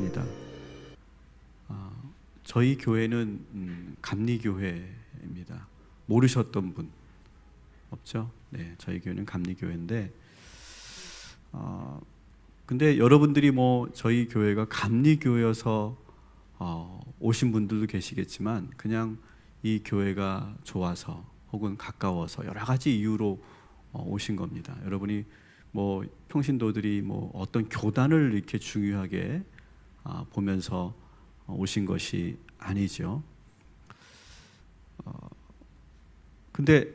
합니다. 저희 교회는 감리교회입니다. 모르셨던 분 없죠? 네, 저희 교회는 감리교회인데, 근데 여러분들이 저희 교회가 감리교회여서 오신 분들도 계시겠지만, 그냥 이 교회가 좋아서 혹은 가까워서 여러 가지 이유로 오신 겁니다. 여러분이 평신도들이 어떤 교단을 이렇게 중요하게 보면서 오신 것이 아니죠. 근데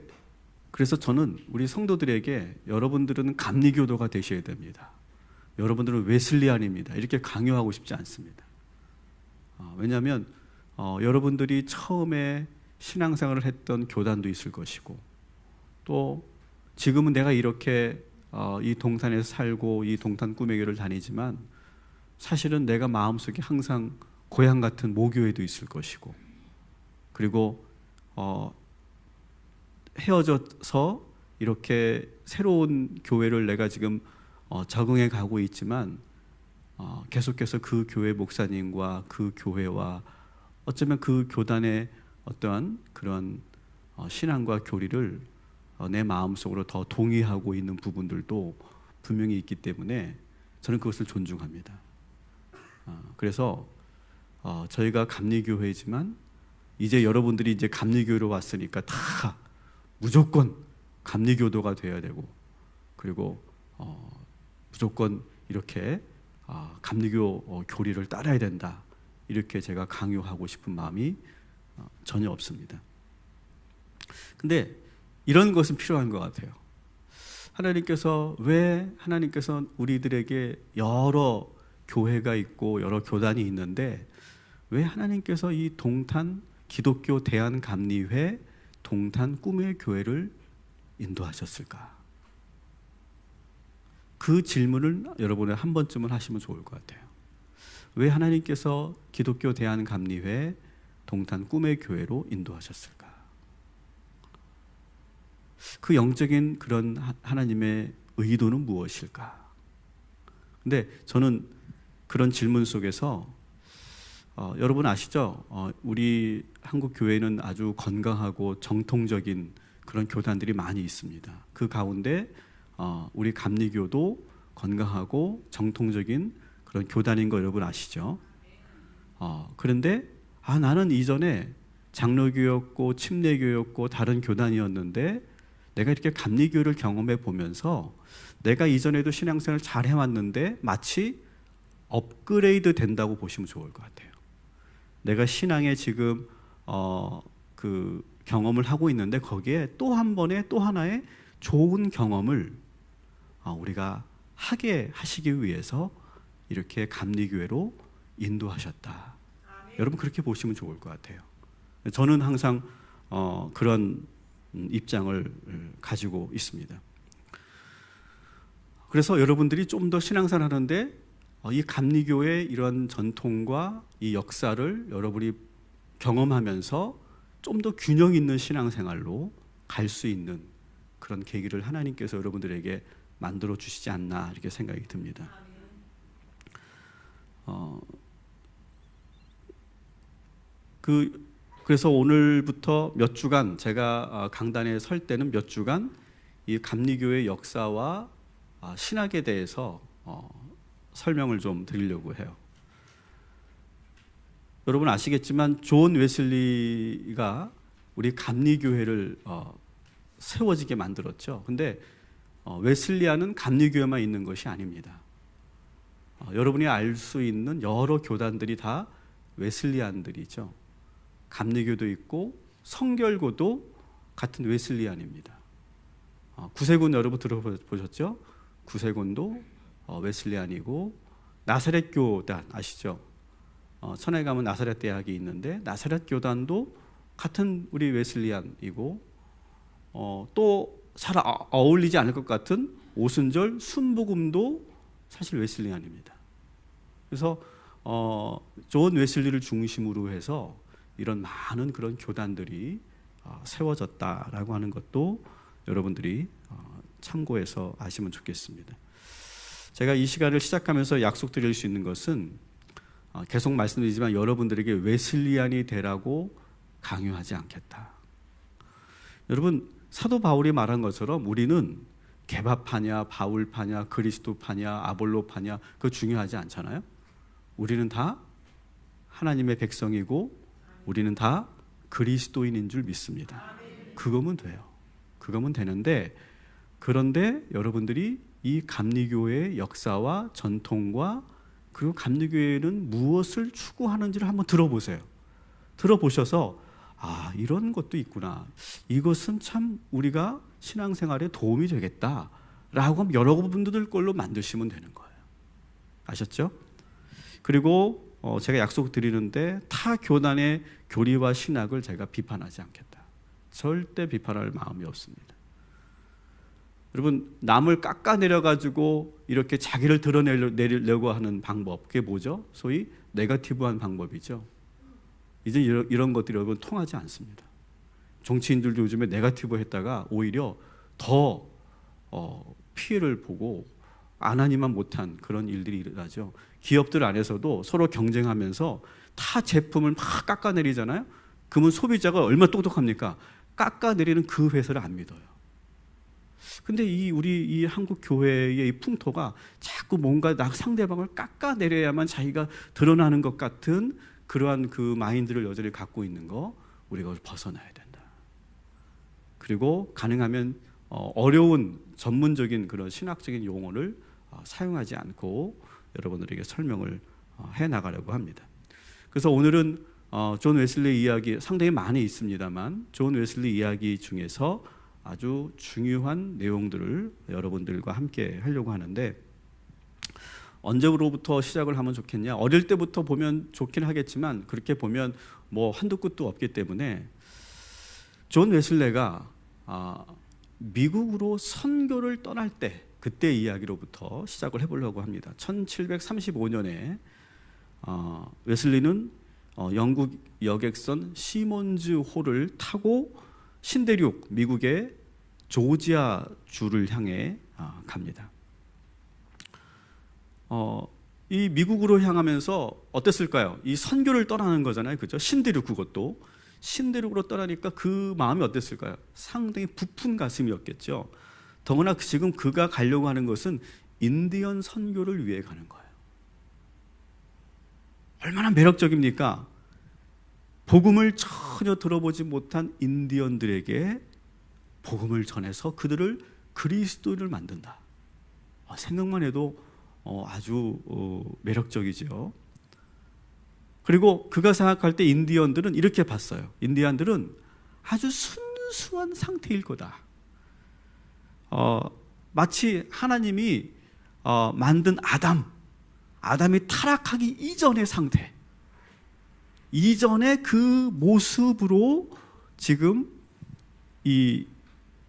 그래서 저는 우리 성도들에게 여러분들은 감리교도가 되셔야 됩니다. 여러분들은 웨슬리안입니다. 이렇게 강요하고 싶지 않습니다. 왜냐하면 여러분들이 처음에 신앙생활을 했던 교단도 있을 것이고, 또 지금은 내가 이렇게 이 동탄에서 살고 이 동탄 꿈의 교회를 다니지만, 사실은 내가 마음속에 항상 고향 같은 모교회도 있을 것이고, 그리고 헤어져서 이렇게 새로운 교회를 내가 지금 적응해 가고 있지만, 계속해서 그 교회 목사님과 그 교회와 어쩌면 그 교단의 어떠한 그런 신앙과 교리를 내 마음속으로 더 동의하고 있는 부분들도 분명히 있기 때문에 저는 그것을 존중합니다. 그래서 저희가 감리교회지만, 이제 여러분들이 이제 감리교회로 왔으니까 다 무조건 감리교도가 되어야 되고, 그리고 무조건 이렇게 감리교 교리를 따라야 된다, 이렇게 제가 강요하고 싶은 마음이 전혀 없습니다. 근데 이런 것은 필요한 것 같아요. 왜 하나님께서 우리들에게 여러 교회가 있고 여러 교단이 있는데, 왜 하나님께서 이 동탄 기독교 대한감리회 동탄 꿈의 교회를 인도하셨을까? 그 질문을 여러분이 한 번쯤은 하시면 좋을 것 같아요. 왜 하나님께서 기독교 대한감리회 동탄 꿈의 교회로 인도하셨을까? 그 영적인 그런 하나님의 의도는 무엇일까? 근데 저는 그런 질문 속에서 여러분 아시죠? 우리 한국 교회는 아주 건강하고 정통적인 그런 교단들이 많이 있습니다. 그 가운데 우리 감리교도 건강하고 정통적인 그런 교단인 거 여러분 아시죠? 그런데 나는 이전에 장로교였고 침례교였고 다른 교단이었는데, 내가 이렇게 감리교를 경험해 보면서 내가 이전에도 신앙생활을 잘 해왔는데 마치 업그레이드 된다고 보시면 좋을 것 같아요. 내가 신앙에 지금 그 경험을 하고 있는데, 거기에 또 한 번의 또 하나의 좋은 경험을 우리가 하게 하시기 위해서 이렇게 감리교회로 인도하셨다. 여러분 그렇게 보시면 좋을 것 같아요. 저는 항상 그런 입장을 가지고 있습니다. 그래서 여러분들이 좀 더 신앙생활 하는데 이 감리교의 이런 전통과 이 역사를 여러분이 경험하면서 좀 더 균형 있는 신앙생활로 갈 수 있는 그런 계기를 하나님께서 여러분들에게 만들어 주시지 않나, 이렇게 생각이 듭니다. 그래서 오늘부터 몇 주간 제가 강단에 설 때는 몇 주간 이 감리교의 역사와 신학에 대해서 설명을 좀 드리려고 해요. 여러분 아시겠지만 존 웨슬리가 우리 감리교회를 세워지게 만들었죠. 근데 웨슬리안은 감리교회만 있는 것이 아닙니다. 여러분이 알 수 있는 여러 교단들이 다 웨슬리안들이죠. 감리교도 있고 성결고도 같은 웨슬리안입니다. 구세군 여러분 들어보셨죠? 구세군도 웨슬리안이고, 나사렛 교단 아시죠? 천에 가면 나사렛 대학이 있는데 나사렛 교단도 같은 우리 웨슬리안이고, 또 잘 어울리지 않을 것 같은 오순절 순복음도 사실 웨슬리안입니다. 그래서 존 웨슬리를 중심으로 해서 이런 많은 그런 교단들이 세워졌다라고 하는 것도 여러분들이 참고해서 아시면 좋겠습니다. 제가 이 시간을 시작하면서 약속드릴 수 있는 것은, 계속 말씀드리지만 여러분들에게 웨슬리안이 되라고 강요하지 않겠다. 여러분, 사도 바울이 말한 것처럼 우리는 개바파냐, 바울파냐, 그리스도파냐, 아볼로파냐, 그거 중요하지 않잖아요. 우리는 다 하나님의 백성이고 우리는 다 그리스도인인 줄 믿습니다. 그거면 돼요. 그거면 되는데, 그런데 여러분들이 이 감리교회의 역사와 전통과 그리고 감리교회는 무엇을 추구하는지를 한번 들어보세요. 들어보셔서 이런 것도 있구나. 이것은 참 우리가 신앙생활에 도움이 되겠다라고 하면 여러분들 걸로 만드시면 되는 거예요. 아셨죠? 그리고 제가 약속드리는데 타 교단의 교리와 신학을 제가 비판하지 않겠다. 절대 비판할 마음이 없습니다. 여러분, 남을 깎아내려가지고 이렇게 자기를 드러내려고 하는 방법, 그게 뭐죠? 소위 네거티브한 방법이죠. 이제 이런 것들이 여러분 통하지 않습니다. 정치인들도 요즘에 네거티브 했다가 오히려 더 피해를 보고 안 하니만 못한 그런 일들이 일어나죠. 기업들 안에서도 서로 경쟁하면서 타 제품을 막 깎아내리잖아요. 그러면 소비자가 얼마나 똑똑합니까? 깎아내리는 그 회사를 안 믿어요. 근데 우리 이 한국 교회의 이 풍토가 자꾸 뭔가 상대방을 깎아내려야만 자기가 드러나는 것 같은 그러한 그 마인드를 여전히 갖고 있는 거, 우리가 벗어나야 된다. 그리고 가능하면 어려운 전문적인 그런 신학적인 용어를 사용하지 않고 여러분들에게 설명을 해 나가려고 합니다. 그래서 오늘은 존 웨슬리 이야기 상당히 많이 있습니다만 존 웨슬리 이야기 중에서 아주 중요한 내용들을 여러분들과 함께 하려고 하는데, 언제로부터 시작을 하면 좋겠냐? 어릴 때부터 보면 좋긴 하겠지만 그렇게 보면 뭐 한두 끝도 없기 때문에 존 웨슬리가 미국으로 선교를 떠날 때 그때 이야기로부터 시작을 해보려고 합니다. 1735년에 웨슬리는 영국 여객선 시몬즈 홀을 타고 신대륙 미국의 조지아 주를 향해 갑니다. 이 미국으로 향하면서 어땠을까요? 이 선교를 떠나는 거잖아요, 그죠? 신대륙, 그것도 신대륙으로 떠나니까 그 마음이 어땠을까요? 상당히 부푼 가슴이었겠죠. 더구나 지금 그가 가려고 하는 것은 인디언 선교를 위해 가는 거예요. 얼마나 매력적입니까? 복음을 전혀 들어보지 못한 인디언들에게 복음을 전해서 그들을 그리스도인을 만든다. 생각만 해도 아주 매력적이죠. 그리고 그가 생각할 때 인디언들은 이렇게 봤어요. 인디언들은 아주 순수한 상태일 거다. 마치 하나님이 만든 아담이 타락하기 이전의 상태, 이전의 그 모습으로 지금 이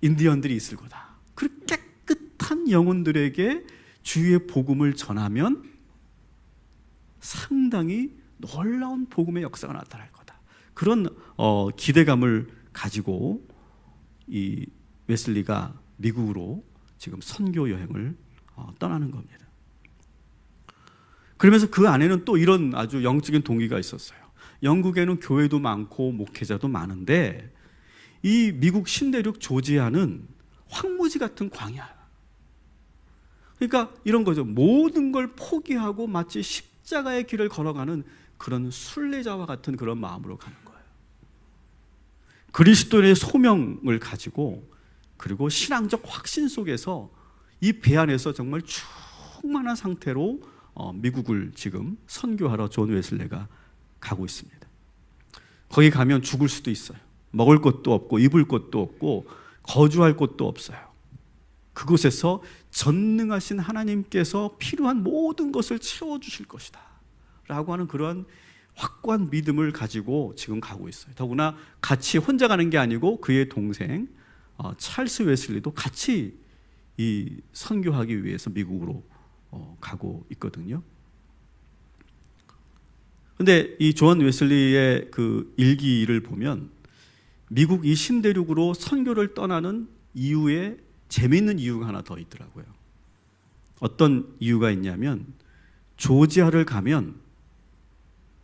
인디언들이 있을 거다. 그 깨끗한 영혼들에게 주의 복음을 전하면 상당히 놀라운 복음의 역사가 나타날 거다. 그런 기대감을 가지고 이 웨슬리가 미국으로 지금 선교 여행을 떠나는 겁니다. 그러면서 그 안에는 또 이런 아주 영적인 동기가 있었어요. 영국에는 교회도 많고 목회자도 많은데 이 미국 신대륙 조지아는 황무지 같은 광야. 그러니까 이런 거죠. 모든 걸 포기하고 마치 십자가의 길을 걸어가는 그런 순례자와 같은 그런 마음으로 가는 거예요. 그리스도의 소명을 가지고, 그리고 신앙적 확신 속에서 이 배 안에서 정말 충만한 상태로 미국을 지금 선교하러 존 웨슬리가 가고 있습니다. 거기 가면 죽을 수도 있어요. 먹을 것도 없고 입을 것도 없고 거주할 곳도 없어요. 그곳에서 전능하신 하나님께서 필요한 모든 것을 채워주실 것이다 라고 하는 그러한 확고한 믿음을 가지고 지금 가고 있어요. 더구나 같이 혼자 가는 게 아니고 그의 동생 찰스 웨슬리도 같이 이 선교하기 위해서 미국으로 가고 있거든요. 근데 이 존 웨슬리의 그 일기를 보면 미국 이 신대륙으로 선교를 떠나는 이유에 재미있는 이유가 하나 더 있더라고요. 어떤 이유가 있냐면 조지아를 가면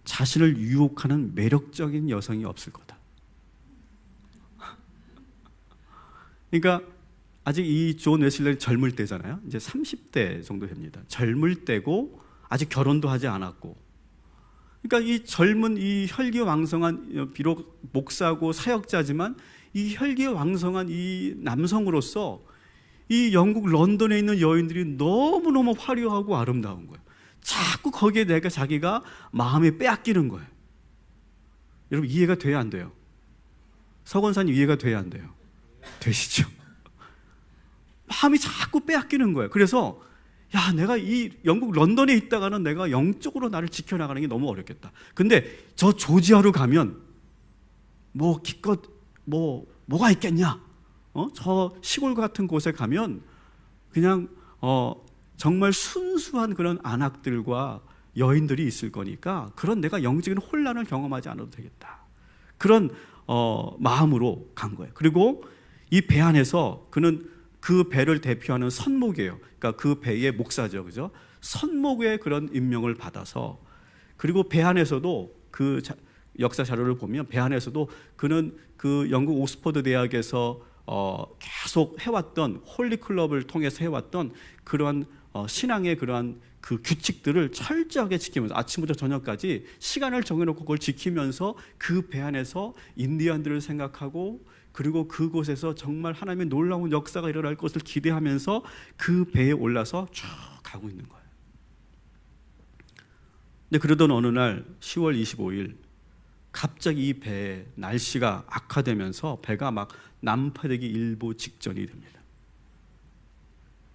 자신을 유혹하는 매력적인 여성이 없을 거다. 그러니까 아직 이 존 웨슬레는 젊을 때잖아요. 이제 30대 정도 됩니다. 젊을 때고 아직 결혼도 하지 않았고, 그러니까 이 젊은 이 혈기왕성한, 비록 목사고 사역자지만 이 혈기왕성한 이 남성으로서 이 영국 런던에 있는 여인들이 너무너무 화려하고 아름다운 거예요. 자꾸 거기에 내가 자기가 마음에 빼앗기는 거예요. 여러분 이해가 돼야 안 돼요? 서건사님 이해가 돼야 안 돼요? 되시죠? 마음이 자꾸 빼앗기는 거예요. 그래서 야, 내가 이 영국 런던에 있다가는 내가 영적으로 나를 지켜나가는 게 너무 어렵겠다. 근데 저 조지아로 가면 뭐 기껏 뭐가 있겠냐? 저 시골 같은 곳에 가면 그냥 정말 순수한 그런 안악들과 여인들이 있을 거니까 그런 내가 영적인 혼란을 경험하지 않아도 되겠다. 그런 마음으로 간 거예요. 그리고 이 배 안에서 그는 그 배를 대표하는 선목이에요. 그러니까 그 배의 목사죠, 그죠? 선목의 그런 임명을 받아서, 그리고 배 안에서도 그 역사 자료를 보면 배 안에서도 그는 그 영국 옥스퍼드 대학에서 계속 해왔던 홀리 클럽을 통해서 해왔던 그러한 신앙의 그러한 그 규칙들을 철저하게 지키면서 아침부터 저녁까지 시간을 정해놓고 그걸 지키면서 그 배 안에서 인디안들을 생각하고, 그리고 그곳에서 정말 하나님의 놀라운 역사가 일어날 것을 기대하면서 그 배에 올라서 쭉 가고 있는 거예요. 근데 그러던 어느 날 10월 25일 갑자기 이 배에 날씨가 악화되면서 배가 막 난파되기 일보 직전이 됩니다.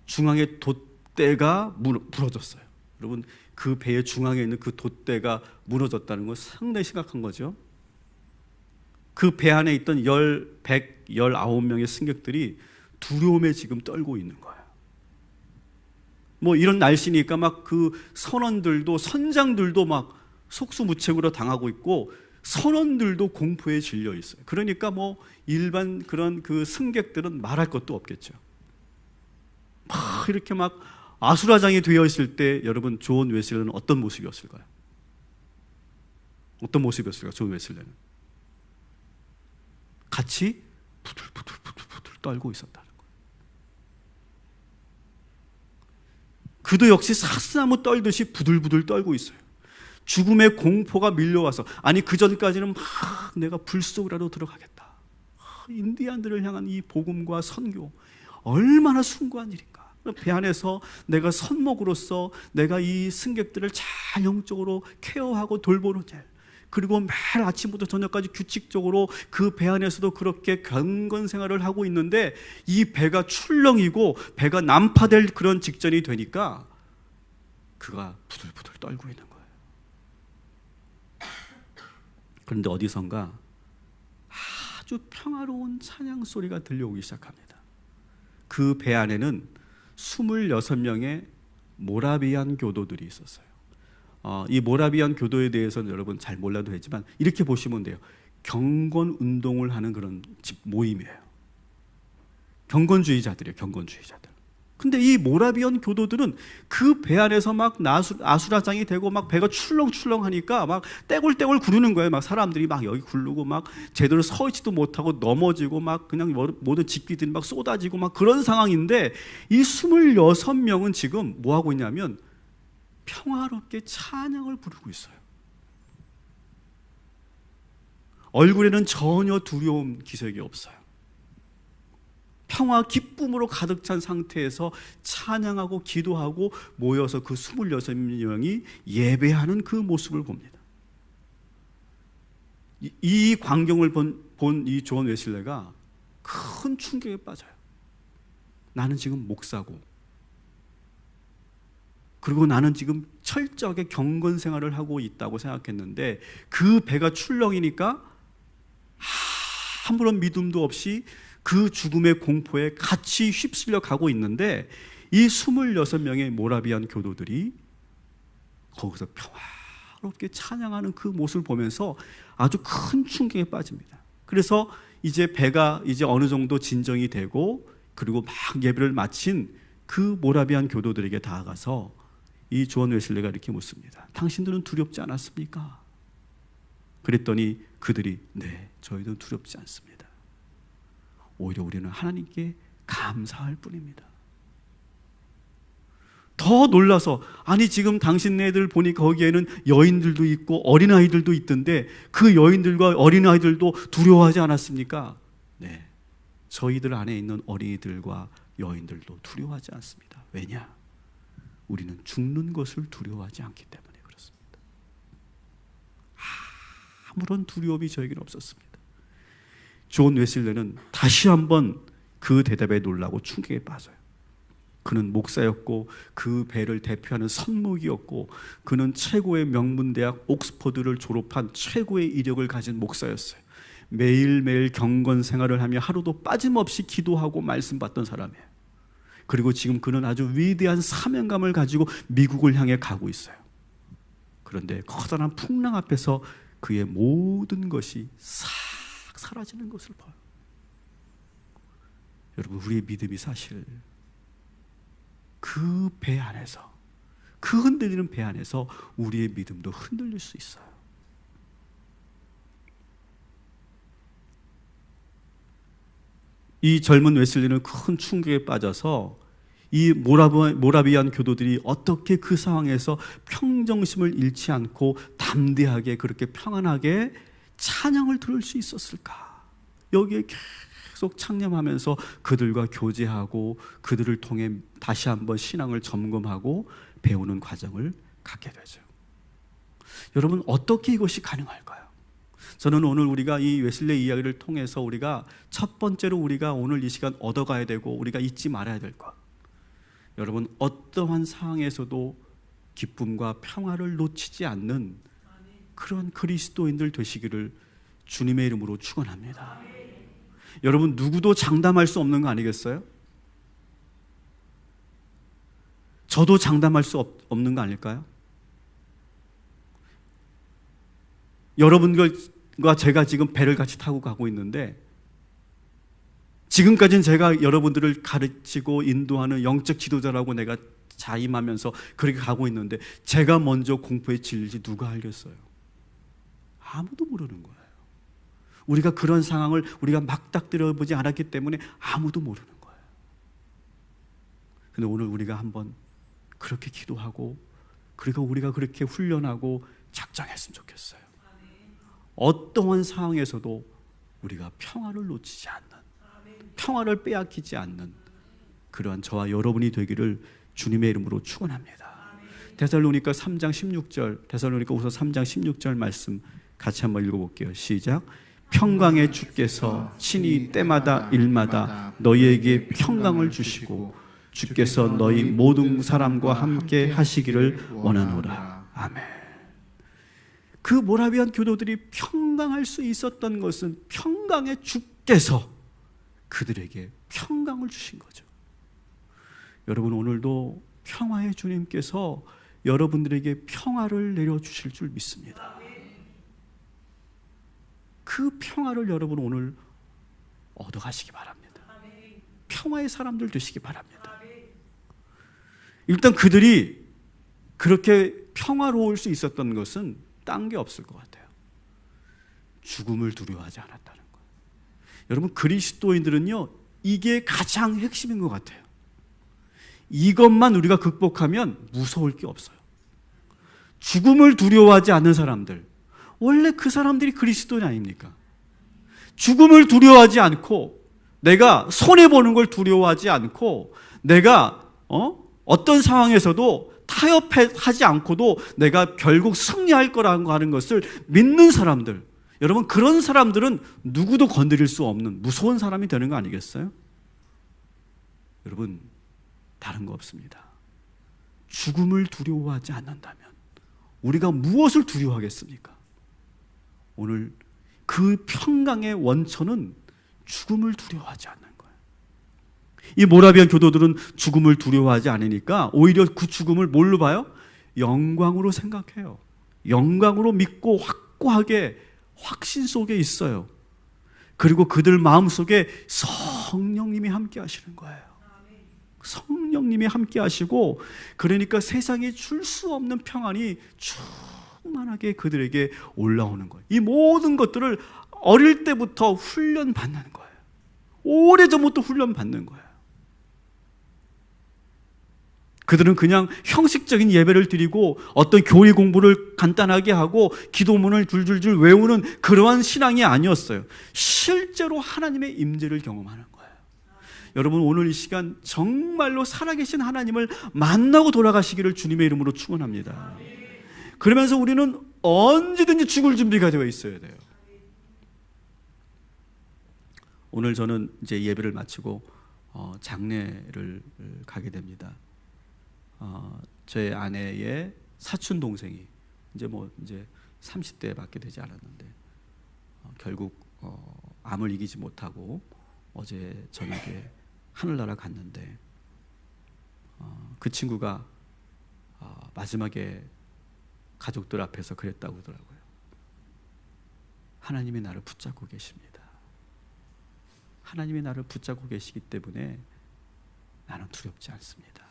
중앙의 돛대가 부러졌어요. 여러분 그 배의 중앙에 있는 그 돛대가 무너졌다는 건 상당히 심각한 거죠. 그 배 안에 있던 119명의 승객들이 두려움에 지금 떨고 있는 거예요. 뭐 이런 날씨니까 막 그 선원들도, 선장들도 막 속수무책으로 당하고 있고 선원들도 공포에 질려 있어요. 그러니까 뭐 일반 그런 그 승객들은 말할 것도 없겠죠. 막 이렇게 막 아수라장이 되어 있을 때 여러분 존 웨슬레는 어떤 모습이었을까요? 어떤 모습이었을까요? 존 웨슬레는 같이 부들부들 떨고 있었다는 거예요. 그도 역시 사스나무 떨듯이 부들부들 떨고 있어요. 죽음의 공포가 밀려와서, 아니 그 전까지는 막 내가 불 속으로 들어가겠다. 인디안들을 향한 이 복음과 선교 얼마나 숭고한 일인가. 배 안에서 내가 선목으로서 내가 이 승객들을 잘 영적으로 케어하고 돌보는 일, 그리고 매일 아침부터 저녁까지 규칙적으로 그 배 안에서도 그렇게 경건 생활을 하고 있는데 이 배가 출렁이고 배가 난파될 그런 직전이 되니까 그가 부들부들 떨고 있는 거예요. 그런데 어디선가 아주 평화로운 찬양 소리가 들려오기 시작합니다. 그 배 안에는 26명의 모라비안 교도들이 있었어요. 이 모라비안 교도에 대해서는 여러분 잘 몰라도 되지만 이렇게 보시면 돼요. 경건 운동을 하는 그런 집 모임이에요. 경건주의자들이에요. 경건주의자들. 근데 이 모라비안 교도들은 그 배 안에서 막 아수라장이 되고 막 배가 출렁출렁 하니까 막 떼굴떼굴 구르는 거예요. 막 사람들이 막 여기 굴르고 막 제대로 서 있지도 못하고 넘어지고 막 그냥 모든 집기들이 막 쏟아지고 막 그런 상황인데 이 26명은 지금 뭐 하고 있냐면 평화롭게 찬양을 부르고 있어요. 얼굴에는 전혀 두려움 기색이 없어요. 평화 기쁨으로 가득 찬 상태에서 찬양하고 기도하고 모여서 그 26명이 예배하는 그 모습을 봅니다. 이 광경을 본 이 존 웨슬레가 큰 충격에 빠져요. 나는 지금 목사고, 그리고 나는 지금 철저하게 경건 생활을 하고 있다고 생각했는데 그 배가 출렁이니까 아무런 믿음도 없이 그 죽음의 공포에 같이 휩쓸려 가고 있는데 이 26명의 모라비안 교도들이 거기서 평화롭게 찬양하는 그 모습을 보면서 아주 큰 충격에 빠집니다. 그래서 이제 배가 이제 어느 정도 진정이 되고 그리고 막 예배를 마친 그 모라비안 교도들에게 다가가서 이 존 웨슬레가 이렇게 묻습니다. 당신들은 두렵지 않았습니까? 그랬더니 그들이 네, 저희도 두렵지 않습니다. 오히려 우리는 하나님께 감사할 뿐입니다. 더 놀라서 아니 지금 당신네들 보니 거기에는 여인들도 있고 어린아이들도 있던데 그 여인들과 어린아이들도 두려워하지 않았습니까? 네, 저희들 안에 있는 어린이들과 여인들도 두려워하지 않습니다. 왜냐? 우리는 죽는 것을 두려워하지 않기 때문에 그렇습니다. 아무런 두려움이 저에게는 없었습니다. 존 웨슬레는 다시 한번 그 대답에 놀라고 충격에 빠져요. 그는 목사였고 그 배를 대표하는 선목이었고 그는 최고의 명문대학 옥스퍼드를 졸업한 최고의 이력을 가진 목사였어요. 매일매일 경건 생활을 하며 하루도 빠짐없이 기도하고 말씀 받던 사람이에요. 그리고 지금 그는 아주 위대한 사명감을 가지고 미국을 향해 가고 있어요. 그런데 커다란 풍랑 앞에서 그의 모든 것이 싹 사라지는 것을 봐요. 여러분, 우리의 믿음이 사실 그 배 안에서, 그 흔들리는 배 안에서 우리의 믿음도 흔들릴 수 있어요. 이 젊은 웨슬리는 큰 충격에 빠져서 이 모라비안 교도들이 어떻게 그 상황에서 평정심을 잃지 않고 담대하게 그렇게 평안하게 찬양을 들을 수 있었을까? 여기에 계속 창념하면서 그들과 교제하고 그들을 통해 다시 한번 신앙을 점검하고 배우는 과정을 갖게 되죠. 여러분, 어떻게 이것이 가능할까요? 저는 오늘 우리가 이 웨슬레이 이야기를 통해서 우리가 첫 번째로 우리가 오늘 이 시간 얻어가야 되고 우리가 잊지 말아야 될 것, 여러분, 어떠한 상황에서도 기쁨과 평화를 놓치지 않는 그런 그리스도인들 되시기를 주님의 이름으로 축원합니다. 여러분, 누구도 장담할 수 없는 거 아니겠어요? 저도 장담할 수 없는 거 아닐까요? 여러분과 제가 지금 배를 같이 타고 가고 있는데 지금까지는 제가 여러분들을 가르치고 인도하는 영적 지도자라고 내가 자임하면서 그렇게 가고 있는데 제가 먼저 공포에 질릴지 누가 알겠어요? 아무도 모르는 거예요. 우리가 그런 상황을 우리가 막닥뜨려 보지 않았기 때문에 아무도 모르는 거예요. 근데 오늘 우리가 한번 그렇게 기도하고 그리고 우리가 그렇게 훈련하고 작정했으면 좋겠어요. 어떠한 상황에서도 우리가 평화를 놓치지 않는, 평화를 빼앗기지 않는 그러한 저와 여러분이 되기를 주님의 이름으로 축원합니다. 데살로니가 3장 16절, 데살로니가후서 3장 16절 말씀 같이 한번 읽어볼게요. 시작. 평강의 주께서 친히 때마다 일마다 너희에게 평강을 주시고 주께서 너희 모든 사람과 함께 하시기를 원하노라. 아멘. 그 모라비안 교도들이 평강할 수 있었던 것은 평강의 주께서 그들에게 평강을 주신 거죠. 여러분, 오늘도 평화의 주님께서 여러분들에게 평화를 내려주실 줄 믿습니다. 그 평화를 여러분 오늘 얻어가시기 바랍니다. 평화의 사람들 되시기 바랍니다. 일단 그들이 그렇게 평화로울 수 있었던 것은 딴 게 없을 것 같아요. 죽음을 두려워하지 않았다는 거예요. 여러분, 그리스도인들은요, 이게 가장 핵심인 것 같아요. 이것만 우리가 극복하면 무서울 게 없어요. 죽음을 두려워하지 않는 사람들, 원래 그 사람들이 그리스도인 아닙니까? 죽음을 두려워하지 않고 내가 손해보는 걸 두려워하지 않고 내가 어떤 상황에서도 타협하지 않고도 내가 결국 승리할 거라고 하는 것을 믿는 사람들, 여러분, 그런 사람들은 누구도 건드릴 수 없는 무서운 사람이 되는 거 아니겠어요? 여러분, 다른 거 없습니다. 죽음을 두려워하지 않는다면 우리가 무엇을 두려워하겠습니까? 오늘 그 평강의 원천은 죽음을 두려워하지 않는 거예요. 이 모라비안 교도들은 죽음을 두려워하지 않으니까 오히려 그 죽음을 뭘로 봐요? 영광으로 생각해요. 영광으로 믿고 확고하게 확신 속에 있어요. 그리고 그들 마음속에 성령님이 함께 하시는 거예요. 성령님이 함께 하시고, 그러니까 세상에 줄 수 없는 평안이 충만하게 그들에게 올라오는 거예요. 이 모든 것들을 어릴 때부터 훈련받는 거예요. 오래전부터 훈련받는 거예요. 그들은 그냥 형식적인 예배를 드리고 어떤 교리 공부를 간단하게 하고 기도문을 줄줄줄 외우는 그러한 신앙이 아니었어요. 실제로 하나님의 임재를 경험하는 거예요. 여러분, 오늘 이 시간 정말로 살아계신 하나님을 만나고 돌아가시기를 주님의 이름으로 축원합니다. 그러면서 우리는 언제든지 죽을 준비가 되어 있어야 돼요. 오늘 저는 이제 예배를 마치고 장례를 가게 됩니다. 제 아내의 사촌 동생이 이제 30대밖에 되지 않았는데 결국 암을 이기지 못하고 어제 저녁에 하늘나라 갔는데 그 친구가 마지막에 가족들 앞에서 그랬다고 하더라고요. 하나님이 나를 붙잡고 계십니다. 하나님이 나를 붙잡고 계시기 때문에 나는 두렵지 않습니다.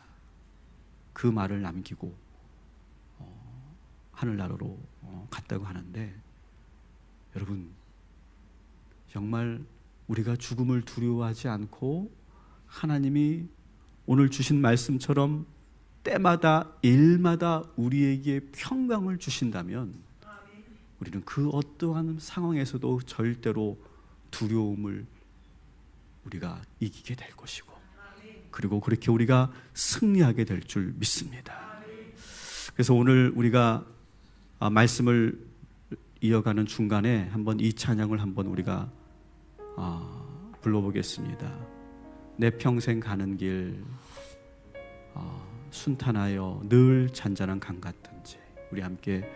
그 말을 남기고 하늘나라로 갔다고 하는데, 여러분, 정말 우리가 죽음을 두려워하지 않고 하나님이 오늘 주신 말씀처럼 때마다 일마다 우리에게 평강을 주신다면 우리는 그 어떠한 상황에서도 절대로 두려움을 우리가 이기게 될 것이고, 그리고 그렇게 우리가 승리하게 될 줄 믿습니다. 그래서 오늘 우리가 말씀을 이어가는 중간에 한번 이 찬양을 한번 우리가 불러보겠습니다. 내 평생 가는 길 순탄하여 늘 잔잔한 강 같은지, 우리 함께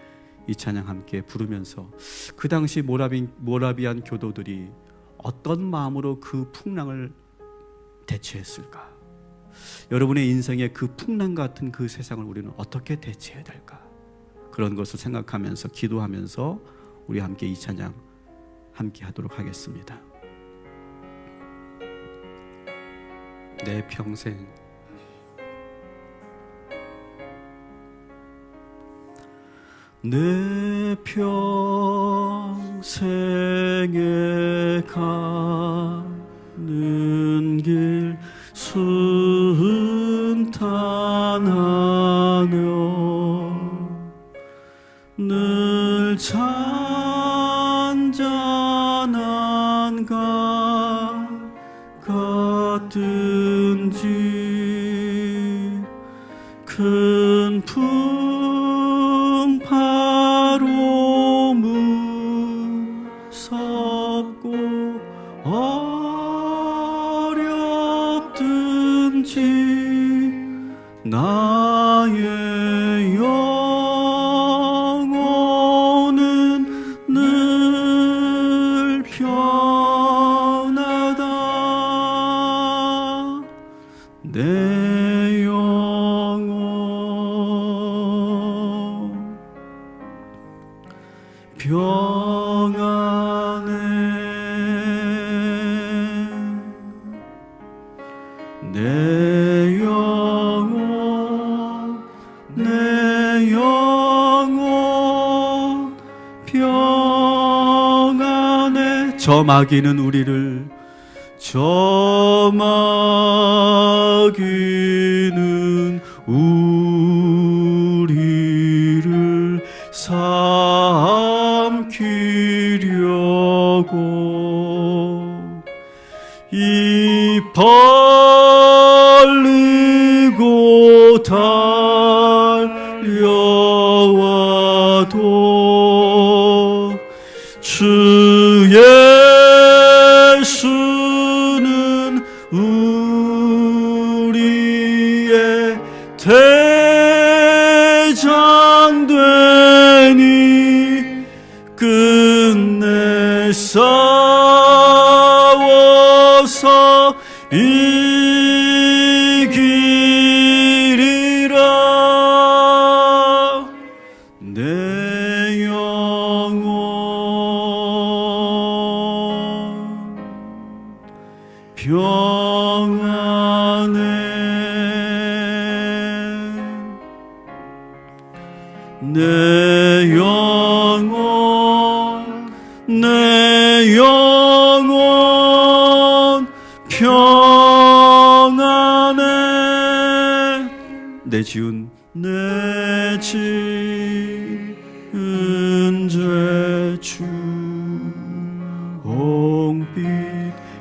이 찬양 함께 부르면서 그 당시 모라비안 교도들이 어떤 마음으로 그 풍랑을 대처했을까? 여러분의 인생에 그 풍랑 같은 그 세상을 우리는 어떻게 대처해야 될까? 그런 것을 생각하면서 기도하면서 우리 함께 이 찬양 함께 하도록 하겠습니다. 내 평생 내 평생에 가는 길 순탄하며 늘 잔잔한 강 같은지 큰 풍파로 무섭고 어렵든지 나의 영혼은 늘 편하다. 내 영혼 평안해. 내 영혼 평안해. 저 마귀는 우리를 삼키려고 입 벌리고 달려와도 주 예수는 우리의 대장 되니 끝내 싸워서 이기리라. 내 영혼 평안해. 내 영혼 주홍빛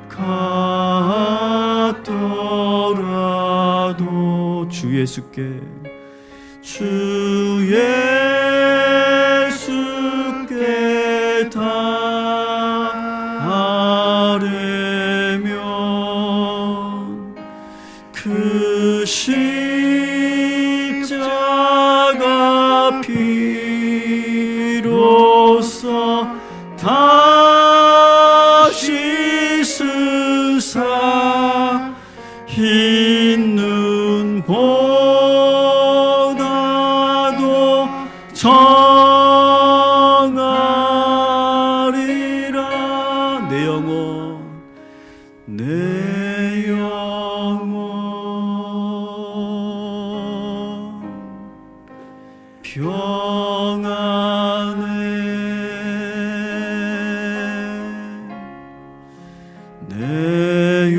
같더라도 주 예수께 닿으면 그 십자가 피로써 다시 쓰사 흰 눈보다도 정하리라. 내 영혼 평안해. 내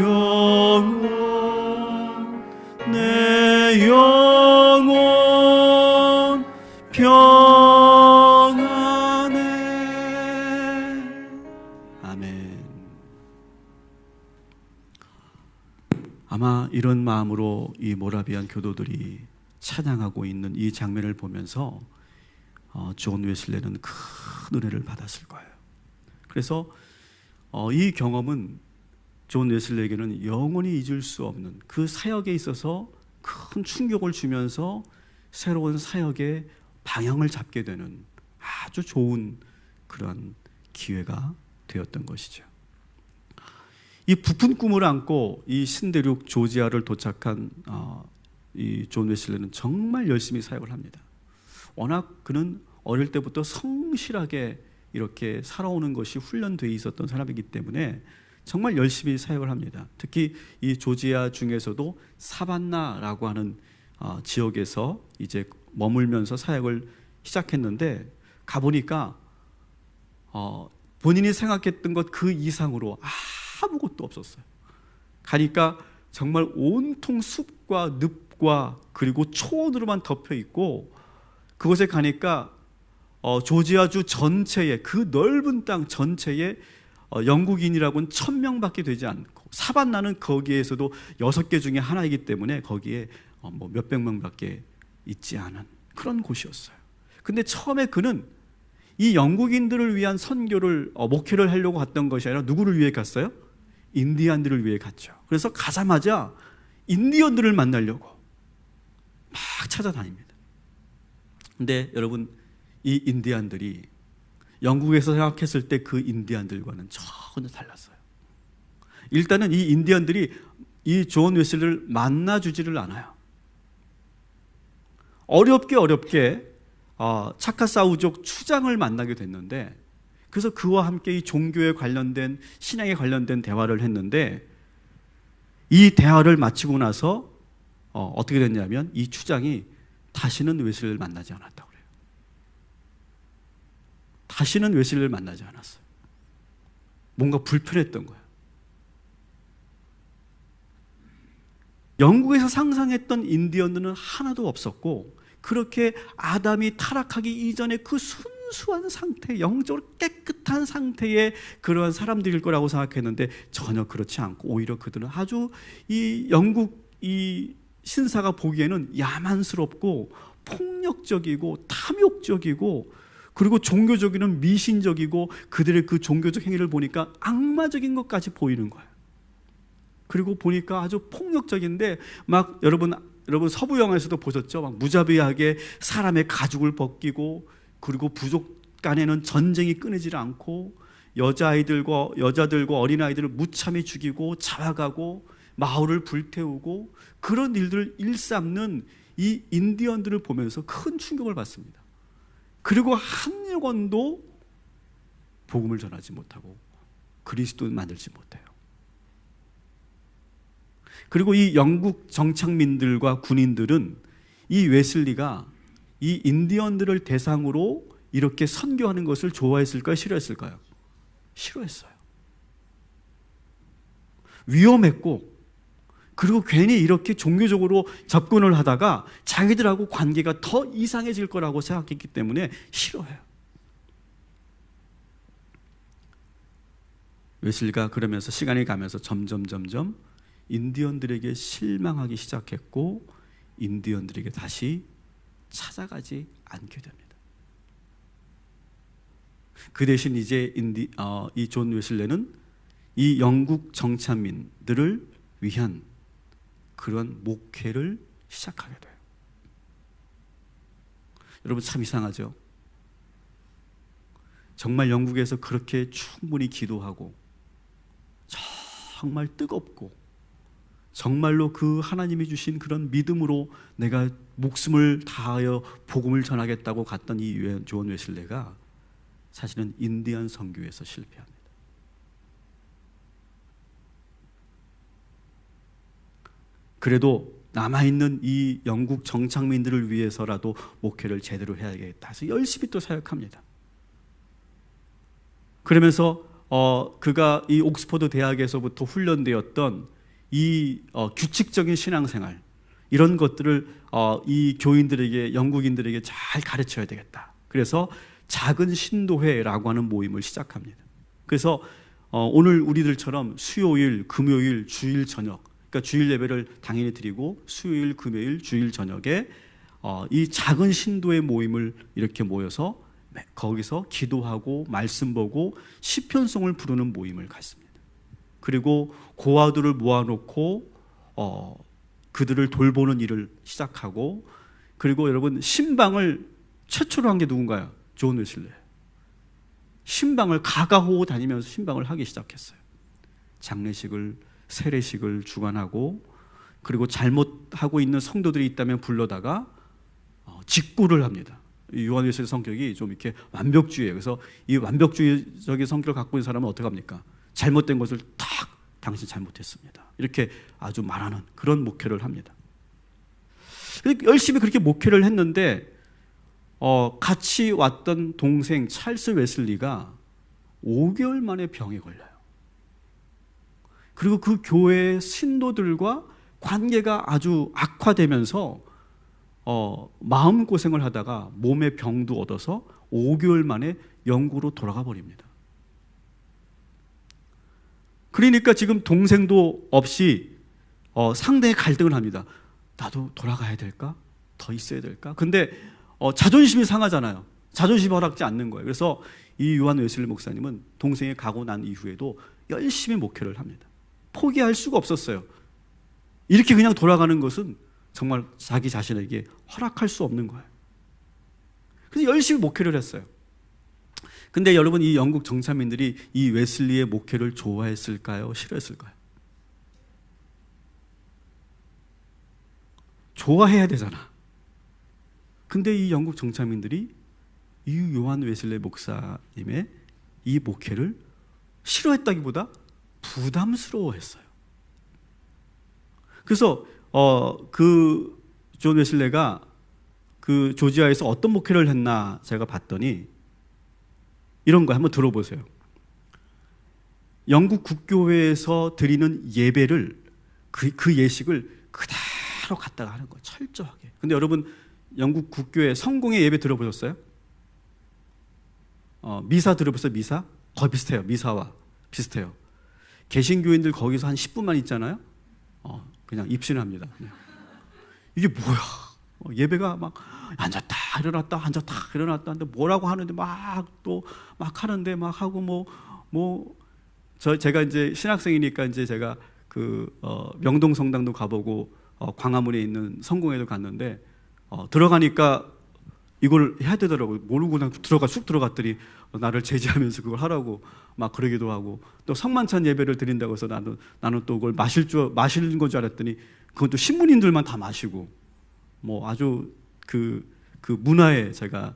영혼 평안해. 아멘. 아마 이런 마음으로 이 모라비안 교도들이 찬양하고 있는 이 장면을 보면서 존 웨슬레는 큰 은혜를 받았을 거예요. 그래서 이 경험은 존 웨슬레에게는 영원히 잊을 수 없는, 그 사역에 있어서 큰 충격을 주면서 새로운 사역의 방향을 잡게 되는 아주 좋은 그런 기회가 되었던 것이죠. 이 부푼 꿈을 안고 이 신대륙 조지아를 도착한 이 존 웨슬레는 정말 열심히 사역을 합니다. 워낙 그는 어릴 때부터 성실하게 이렇게 살아오는 것이 훈련되어 있었던 사람이기 때문에 정말 열심히 사역을 합니다. 특히 이 조지아 중에서도 사반나라고 하는 지역에서 이제 머물면서 사역을 시작했는데, 가보니까 본인이 생각했던 것 그 이상으로 아무것도 없었어요. 가니까 정말 온통 숲과 늪과 그리고 초원으로만 덮여 있고, 그곳에 가니까 조지아주 전체에, 그 넓은 땅 전체에 영국인이라고는 1000명밖에 되지 않고, 사반나는 거기에서도 6개 중에 하나이기 때문에 거기에 뭐 몇백 명밖에 있지 않은 그런 곳이었어요. 근데 처음에 그는 이 영국인들을 위한 선교를 목회를 하려고 갔던 것이 아니라 누구를 위해 갔어요? 인디안들을 위해 갔죠. 그래서 가자마자 인디언들을 만나려고 막 찾아다닙니다. 근데 여러분, 이 인디안들이 영국에서 생각했을 때 그 인디안들과는 전혀 달랐어요. 일단은 이 인디언들이 이 존 웨슬리를 만나주지를 않아요. 어렵게 차카사우족 추장을 만나게 됐는데, 그래서 그와 함께 이 종교에 관련된, 신앙에 관련된 대화를 했는데, 이 대화를 마치고 나서 어떻게 됐냐면 이 추장이 다시는 웨슬리를 만나지 않았다고 그래요. 다시는 웨슬리를 만나지 않았어요. 뭔가 불편했던 거예요. 영국에서 상상했던 인디언들은 하나도 없었고, 그렇게 아담이 타락하기 이전에 그 순수한 상태, 영적으로 깨끗한 상태의 그러한 사람들일 거라고 생각했는데 전혀 그렇지 않고, 오히려 그들은 아주 이 영국 이 신사가 보기에는 야만스럽고 폭력적이고 탐욕적이고, 그리고 종교적이는 미신적이고, 그들의 그 종교적 행위를 보니까 악마적인 것까지 보이는 거예요. 그리고 보니까 아주 폭력적인데, 막 여러분 서부 영화에서도 보셨죠? 막 무자비하게 사람의 가죽을 벗기고, 그리고 부족 간에는 전쟁이 끊이질 않고, 여자들과 어린아이들을 무참히 죽이고 잡아가고 마을을 불태우고, 그런 일들을 일삼는 이 인디언들을 보면서 큰 충격을 받습니다. 그리고 한 영혼도 복음을 전하지 못하고 그리스도를 만들지 못해요. 그리고 이 영국 정착민들과 군인들은 이 웨슬리가 이 인디언들을 대상으로 이렇게 선교하는 것을 좋아했을까요? 싫어했을까요? 싫어했어요. 위험했고, 그리고 괜히 이렇게 종교적으로 접근을 하다가 자기들하고 관계가 더 이상해질 거라고 생각했기 때문에 싫어해요. 웨슬리가 그러면서 시간이 가면서 점점 인디언들에게 실망하기 시작했고 인디언들에게 다시 찾아가지 않게 됩니다. 그 대신 이제 이 존 웨슬레는 이 영국 정착민들을 위한 그런 목회를 시작하게 돼요. 여러분 참 이상하죠? 정말 영국에서 그렇게 충분히 기도하고 정말 뜨겁고 정말로 그 하나님이 주신 그런 믿음으로 내가 목숨을 다하여 복음을 전하겠다고 갔던 이 존 웨슬레가 사실은 인디언 선교에서 실패합니다. 그래도 남아있는 이 영국 정착민들을 위해서라도 목회를 제대로 해야겠다 해서 열심히 또 사역합니다. 그러면서 그가 이 옥스퍼드 대학에서부터 훈련되었던 이 규칙적인 신앙생활 이런 것들을 이 교인들에게 영국인들에게 잘 가르쳐야 되겠다. 그래서 작은 신도회라고 하는 모임을 시작합니다. 그래서 오늘 우리들처럼 수요일, 금요일, 주일 저녁, 그러니까 주일 예배를 당연히 드리고 수요일, 금요일, 주일 저녁에 이 작은 신도회 모임을 이렇게 모여서 거기서 기도하고 말씀 보고 시편송을 부르는 모임을 갖습니다. 그리고 고아들을 모아놓고 그들을 돌보는 일을 시작하고, 그리고 여러분 신방을 최초로 한 게 누군가요? 존 웨슬리. 신방을 가가호호 다니면서 신방을 하기 시작했어요. 장례식을, 세례식을 주관하고, 그리고 잘못하고 있는 성도들이 있다면 불러다가 직구를 합니다. 요한 웨슬리 성격이 좀 이렇게 완벽주의예요. 그래서 이 완벽주의적인 성격을 갖고 있는 사람은 어떻게 합니까? 잘못된 것을 탁 당신 잘못했습니다. 이렇게 아주 말하는 그런 목회를 합니다. 열심히 그렇게 목회를 했는데 같이 왔던 동생 찰스 웨슬리가 5개월 만에 병에 걸려요. 그리고 그 교회의 신도들과 관계가 아주 악화되면서 마음고생을 하다가 몸에 병도 얻어서 5개월 만에 영국으로 돌아가 버립니다. 그러니까 지금 동생도 없이 상당히 갈등을 합니다. 나도 돌아가야 될까? 더 있어야 될까? 근데 자존심이 상하잖아요. 자존심이 허락지 않는 거예요. 그래서 이 요한 웨슬리 목사님은 동생이 가고 난 이후에도 열심히 목회를 합니다. 포기할 수가 없었어요. 이렇게 그냥 돌아가는 것은 정말 자기 자신에게 허락할 수 없는 거예요. 그래서 열심히 목회를 했어요. 근데 여러분, 이 영국 정착민들이 이 웨슬리의 목회를 좋아했을까요? 싫어했을까요? 좋아해야 되잖아. 근데 이 영국 정착민들이 이 요한 웨슬리 목사님의 이 목회를 싫어했다기보다 부담스러워했어요. 그래서 그 존 웨슬리가 그 조지아에서 어떤 목회를 했나 제가 봤더니 이런 거 한번 들어보세요. 영국 국교회에서 드리는 예배를 그 예식을 그대로 갖다가 하는 거예요. 철저하게. 근데 여러분, 영국 국교회 성공의 예배 들어보셨어요? 미사 들어보셨어요? 미사? 거의 비슷해요. 미사와 비슷해요. 개신교인들 거기서 한 10분만 있잖아요. 그냥 입신합니다. 이게 뭐야? 예배가 막 앉았다 일어났다 앉았다 일어났다 하는데 뭐라고 하는데 막 하는데 막 하고 제가 이제 신학생이니까 이제 제가 그 명동 성당도 가보고 광화문에 있는 성공회도 갔는데 들어가니까 이걸 해야 되더라고요. 모르고 그냥 쑥 들어갔더니 나를 제지하면서 그걸 하라고 막 그러기도 하고, 또 성만찬 예배를 드린다고 해서 나는 또 그걸 마시는 건 줄 알았더니 그건 또 신문인들만 다 마시고, 뭐 아주 그 문화에 제가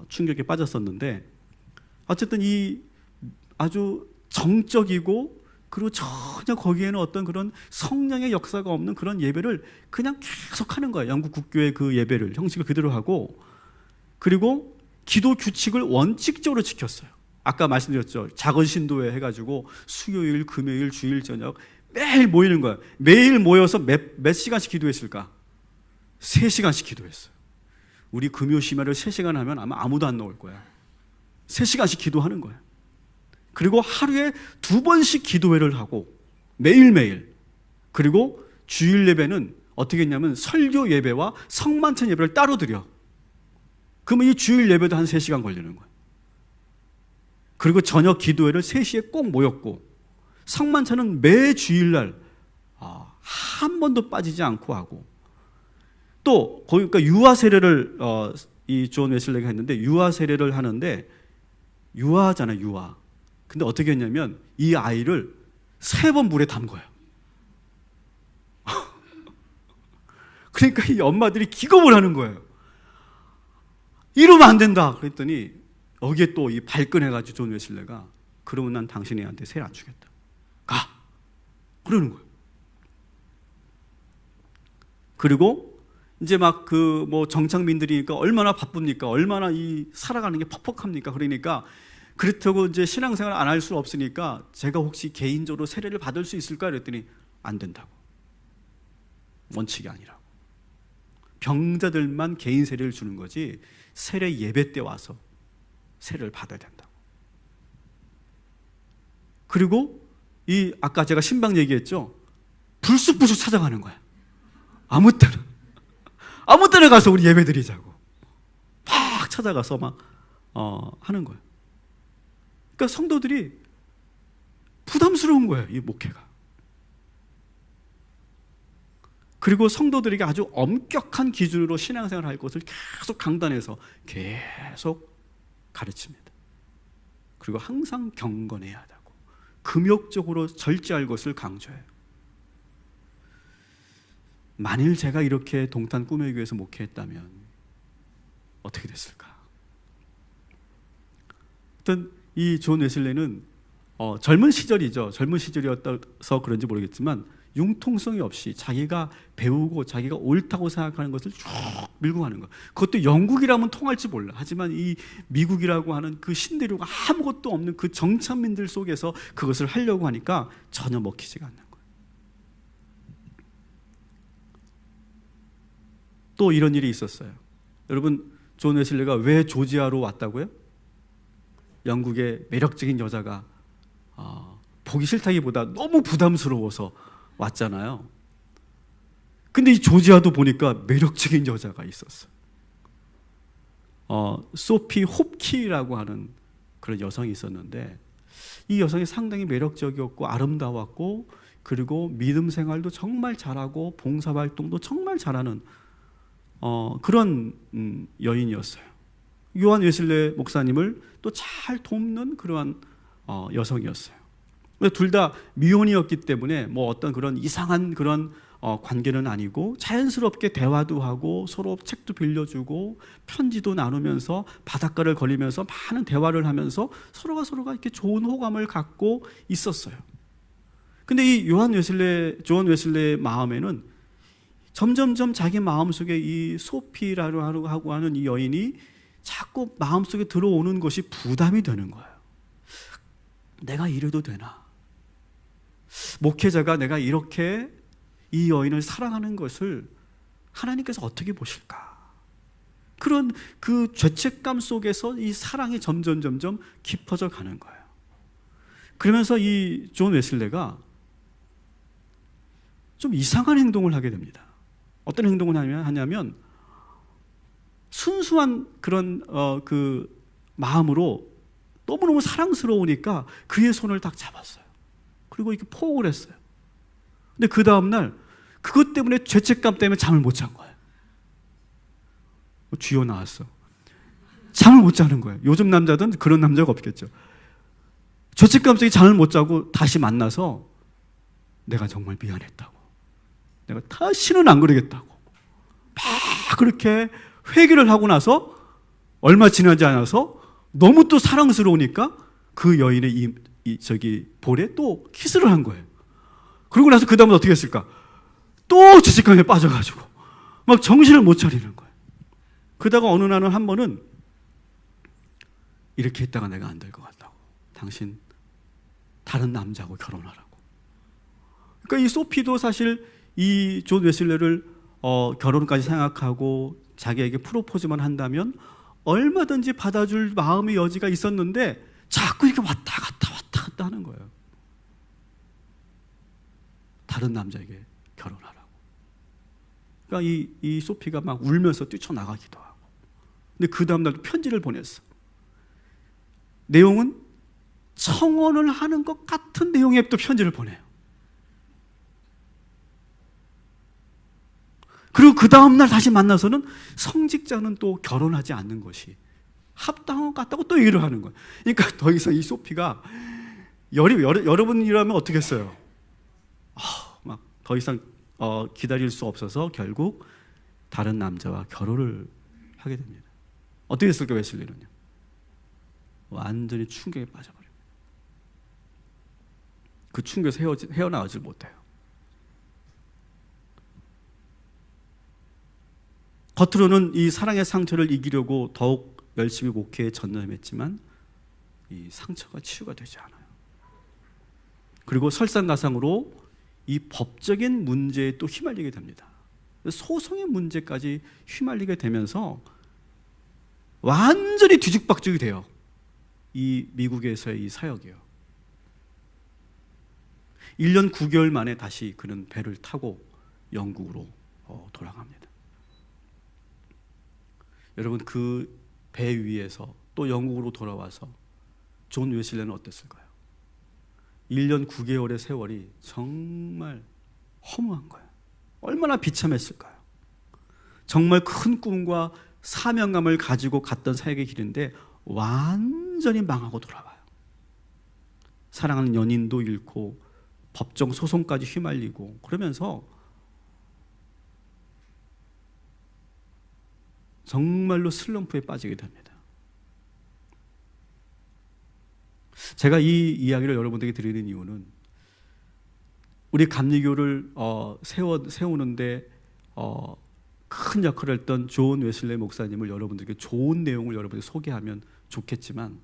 충격에 빠졌었는데, 어쨌든 이 아주 정적이고 그리고 전혀 거기에는 어떤 그런 성령의 역사가 없는 그런 예배를 그냥 계속 하는 거예요. 영국 국교의 그 예배를 형식을 그대로 하고, 그리고 기도 규칙을 원칙적으로 지켰어요. 아까 말씀드렸죠. 작은 신도회 해가지고 수요일, 금요일, 주일 저녁 매일 모이는 거예요. 매일 모여서 몇 시간씩 기도했을까? 3시간씩 기도했어요. 우리 금요 심야를 3시간 하면 아마 아무도 안 나올 거야. 3시간씩 기도하는 거예요. 그리고 하루에 2번씩 기도회를 하고 매일매일, 그리고 주일 예배는 어떻게 했냐면 설교 예배와 성만찬 예배를 따로 드려. 그러면 이 주일 예배도 한 3시간 걸리는 거예요. 그리고 저녁 기도회를 3시에 꼭 모였고, 성만찬은 매 주일날 한 번도 빠지지 않고 하고, 또 그러니까 유아 세례를 이 존 웨슬리가 했는데, 유아 세례를 하는데 유아잖아요, 유아. 근데 어떻게 했냐면 이 아이를 3번 물에 담궈요. 그러니까 이 엄마들이 기겁을 하는 거예요. 이러면 안 된다. 그랬더니 여기에 또 이 발끈해가지고 존 웨슬리가, 그러면 난 당신 애한테 세례 안 주겠다. 가. 그러는 거예요. 그리고 이제 막 그 뭐 정착민들이니까 얼마나 바쁩니까? 얼마나 이 살아가는 게 퍽퍽합니까? 그러니까 그렇다고 이제 신앙생활 안 할 수 없으니까 제가 혹시 개인적으로 세례를 받을 수 있을까? 그랬더니 안 된다고. 원칙이 아니라고. 병자들만 개인 세례를 주는 거지 세례 예배 때 와서 세례를 받아야 된다고. 그리고 이 아까 제가 신방 얘기했죠? 불쑥불쑥 찾아가는 거야. 아무 때나 가서 우리 예배 드리자고 막 찾아가서 막 하는 거예요. 그러니까 성도들이 부담스러운 거예요, 이 목회가. 그리고 성도들에게 아주 엄격한 기준으로 신앙생활을 할 것을 계속 강단해서 계속 가르칩니다. 그리고 항상 경건해야 하다고, 금욕적으로 절제할 것을 강조해요. 만일 제가 이렇게 동탄 꿈의 교회에서 목회했다면 어떻게 됐을까? 어떤 이 존 웨슬리는 젊은 시절이죠. 젊은 시절이었서 그런지 모르겠지만 융통성이 없이 자기가 배우고 자기가 옳다고 생각하는 것을 쭉 밀고 가는 거. 그것도 영국이라면 통할지 몰라. 하지만 이 미국이라고 하는 그 신대륙 아무것도 없는 그 정착민들 속에서 그것을 하려고 하니까 전혀 먹히지가 않는 거예요. 또 이런 일이 있었어요. 여러분, 존 웨슬리가 왜 조지아로 왔다고요? 영국의 매력적인 여자가 보기 싫다기보다 너무 부담스러워서 왔잖아요. 근데 이 조지아도 보니까 매력적인 여자가 있었어요. 소피 홉키라고 하는 그런 여성이 있었는데, 이 여성이 상당히 매력적이었고 아름다웠고, 그리고 믿음 생활도 정말 잘하고 봉사활동도 정말 잘하는 그런 여인이었어요. 요한 웨슬리 목사님을 또 잘 돕는 그러한 여성이었어요. 둘 다 미혼이었기 때문에 뭐 어떤 그런 이상한 그런 관계는 아니고, 자연스럽게 대화도 하고 서로 책도 빌려주고 편지도 나누면서 바닷가를 걸리면서 많은 대화를 하면서 서로가 이렇게 좋은 호감을 갖고 있었어요. 근데 이 존 웨슬리의 마음에는 점점점 자기 마음속에 이 소피라고 하는 이 여인이 자꾸 마음속에 들어오는 것이 부담이 되는 거예요. 내가 이래도 되나? 목회자가 내가 이렇게 이 여인을 사랑하는 것을 하나님께서 어떻게 보실까? 그런 그 죄책감 속에서 이 사랑이 점점 깊어져 가는 거예요. 그러면서 이 존 웨슬리가 좀 이상한 행동을 하게 됩니다. 어떤 행동을 하냐면 순수한 그런 그 마음으로 너무너무 사랑스러우니까 그의 손을 딱 잡았어요. 그리고 이렇게 포옹을 했어요. 근데 그 다음날 그것 때문에 죄책감 때문에 잠을 못 잔 거예요. 쥐어 나왔어. 잠을 못 자는 거예요. 요즘 남자든 그런 남자가 없겠죠. 죄책감 속에 잠을 못 자고 다시 만나서 내가 정말 미안했다고, 내가 다시는 안 그러겠다고 막 그렇게 회개를 하고 나서 얼마 지나지 않아서 너무 또 사랑스러우니까 그 여인의 저기 볼에 또 키스를 한 거예요. 그러고 나서 그 다음에 어떻게 했을까? 또 죄책감에 빠져가지고 막 정신을 못 차리는 거예요. 그러다가 어느 날은 한 번은 이렇게 했다가 내가 안 될 것 같다고, 당신 다른 남자하고 결혼하라고. 그러니까 이 소피도 사실 이 존 웨슬리를 결혼까지 생각하고 자기에게 프로포즈만 한다면 얼마든지 받아줄 마음의 여지가 있었는데 자꾸 이렇게 왔다 다른 남자에게 결혼하라고. 그러니까 이 소피가 막 울면서 뛰쳐나가기도 하고. 근데 그 다음날도 편지를 보냈어. 내용은 청혼을 하는 것 같은 내용의 또 편지를 보내요. 그리고 그 다음날 다시 만나서는 성직자는 또 결혼하지 않는 것이 합당한 것 같다고 또 얘기를 하는 거예요. 그러니까 더 이상 이 소피가 여러분이라면 어떻게 했어요? 막 더 이상 기다릴 수 없어서 결국 다른 남자와 결혼을 하게 됩니다. 어떻게 했을까 웨슬리는요? 완전히 충격에 빠져버려요. 그 충격에서 헤어나오질 못해요. 겉으로는 이 사랑의 상처를 이기려고 더욱 열심히 목회에 전념했지만 이 상처가 치유가 되지 않아요. 그리고 설상가상으로 이 법적인 문제에 또 휘말리게 됩니다. 소송의 문제까지 휘말리게 되면서 완전히 뒤죽박죽이 돼요. 이 미국에서의 이 사역이요. 1년 9개월 만에 다시 그는 배를 타고 영국으로 돌아갑니다. 여러분, 그 배 위에서 또 영국으로 돌아와서 존 웨슬리는 어땠을까요? 1년 9개월의 세월이 정말 허무한 거예요. 얼마나 비참했을까요? 정말 큰 꿈과 사명감을 가지고 갔던 사역의 길인데 완전히 망하고 돌아와요. 사랑하는 연인도 잃고 법정 소송까지 휘말리고 그러면서 정말로 슬럼프에 빠지게 됩니다. 제가 이 이야기를 여러분들에게 드리는 이유는 우리 감리교를 세우는데 큰 역할을 했던 존 웨슬리 목사님을 여러분들에게 좋은 내용을 여러분들에게 소개하면 좋겠지만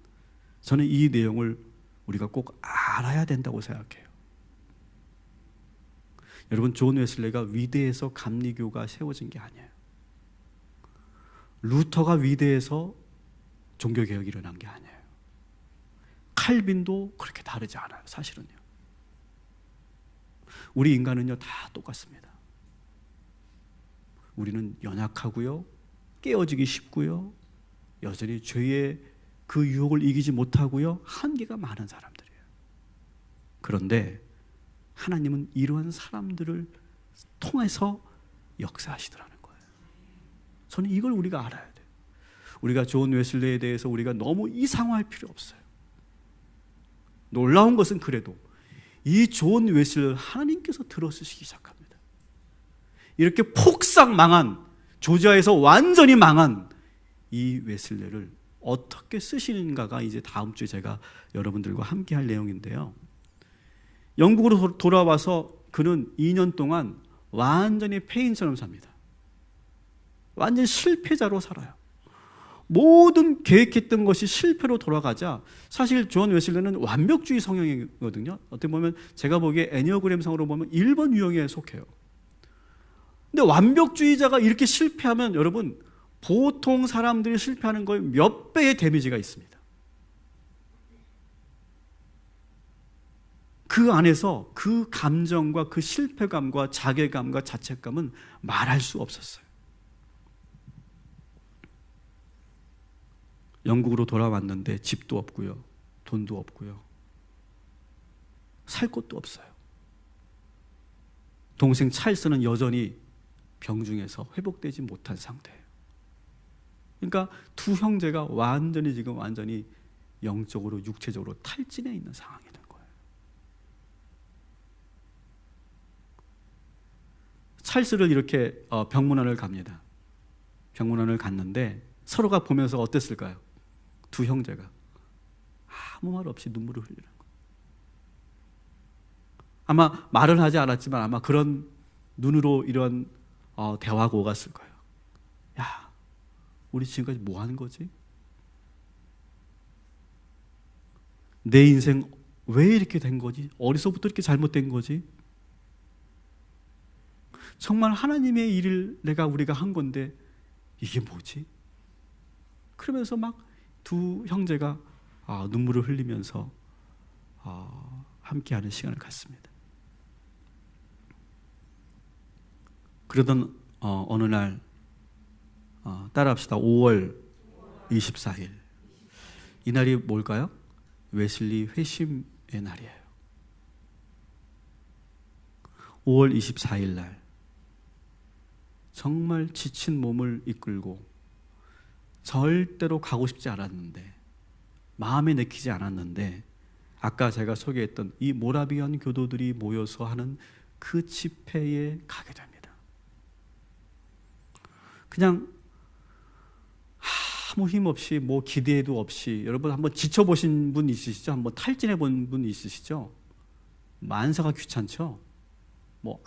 저는 이 내용을 우리가 꼭 알아야 된다고 생각해요. 여러분, 존 웨슬리가 위대해서 감리교가 세워진 게 아니에요. 루터가 위대해서 종교개혁이 일어난 게 아니에요. 칼빈도 그렇게 다르지 않아요. 사실은요. 우리 인간은요 다 똑같습니다. 우리는 연약하고요, 깨어지기 쉽고요, 여전히 죄의 그 유혹을 이기지 못하고요, 한계가 많은 사람들이에요. 그런데 하나님은 이러한 사람들을 통해서 역사하시더라는 거예요. 저는 이걸 우리가 알아야 돼요. 우리가 존 웨슬리에 대해서 우리가 너무 이상화할 필요 없어요. 놀라운 것은 그래도 이 존 웨슬리를 하나님께서 들어쓰시기 시작합니다. 이렇게 폭삭 망한, 조지아에서 완전히 망한 이 웨슬리를 어떻게 쓰시는가가 이제 다음 주에 제가 여러분들과 함께 할 내용인데요. 영국으로 돌아와서 그는 2년 동안 완전히 폐인처럼 삽니다. 완전 실패자로 살아요. 모든 계획했던 것이 실패로 돌아가자, 사실 존 웨슬리는 완벽주의 성향이거든요. 어떻게 보면 제가 보기에 애니어그램상으로 보면 1번 유형에 속해요. 근데 완벽주의자가 이렇게 실패하면 여러분, 보통 사람들이 실패하는 거에 몇 배의 데미지가 있습니다. 그 안에서 그 감정과 그 실패감과 자괴감과 자책감은 말할 수 없었어요. 영국으로 돌아왔는데 집도 없고요, 돈도 없고요, 살 곳도 없어요. 동생 찰스는 여전히 병중에서 회복되지 못한 상태예요. 그러니까 두 형제가 완전히 영적으로 육체적으로 탈진해 있는 상황이 된 거예요. 찰스를 이렇게 병문안을 갑니다. 병문안을 갔는데 서로가 보면서 어땠을까요? 두 형제가 아무 말 없이 눈물을 흘리는 거예요. 아마 말을 하지 않았지만 아마 그런 눈으로 이런 대화가 오갔을 거예요. 야, 우리 지금까지 뭐 하는 거지? 내 인생 왜 이렇게 된 거지? 어디서부터 이렇게 잘못된 거지? 정말 하나님의 일을 우리가 한 건데 이게 뭐지? 그러면서 막 두 형제가 눈물을 흘리면서 함께하는 시간을 갖습니다. 그러던 어느 날 따라합시다. 5월 24일. 이 날이 뭘까요? 웨슬리 회심의 날이에요. 5월 24일 날 정말 지친 몸을 이끌고 절대로 가고 싶지 않았는데, 마음에 내키지 않았는데, 아까 제가 소개했던 이 모라비안 교도들이 모여서 하는 그 집회에 가게 됩니다. 그냥 아무 힘 없이, 뭐 기대도 없이. 여러분 한번 지쳐보신 분 있으시죠? 한번 탈진해 본 분 있으시죠? 만사가 귀찮죠? 뭐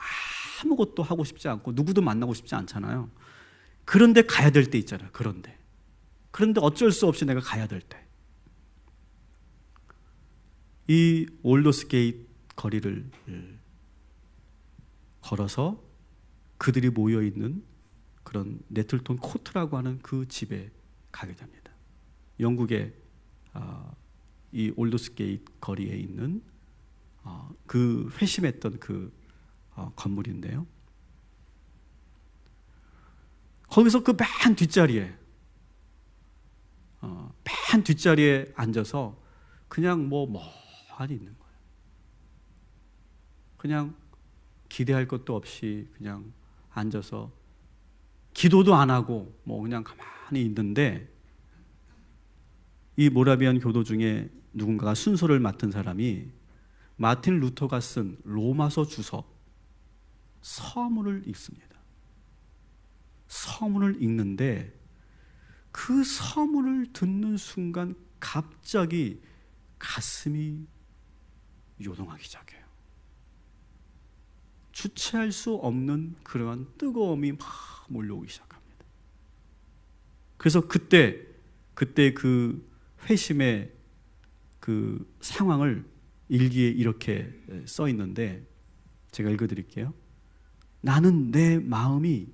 아무것도 하고 싶지 않고 누구도 만나고 싶지 않잖아요. 그런데 가야 될 때 있잖아요. 그런데 어쩔 수 없이 내가 가야 될 때, 이 올더스게이트 거리를 걸어서 그들이 모여있는 그런 네틀톤 코트라고 하는 그 집에 가게 됩니다. 영국의 이 올더스게이트 거리에 있는 그 회심했던 그 건물인데요. 거기서 그 맨 뒷자리에 앉아서 그냥 멍하니 있는 거예요. 그냥 기대할 것도 없이 그냥 앉아서 기도도 안 하고 그냥 가만히 있는데, 이 모라비안 교도 중에 누군가가 순서를 맡은 사람이 마틴 루터가 쓴 로마서 주석 서문을 읽습니다. 서문을 읽는데 그 서문을 듣는 순간 갑자기 가슴이 요동하기 시작해요. 주체할 수 없는 그러한 뜨거움이 막 몰려오기 시작합니다. 그래서 그때 그 회심의 그 상황을 일기에 이렇게 써 있는데, 제가 읽어드릴게요. 나는 내 마음이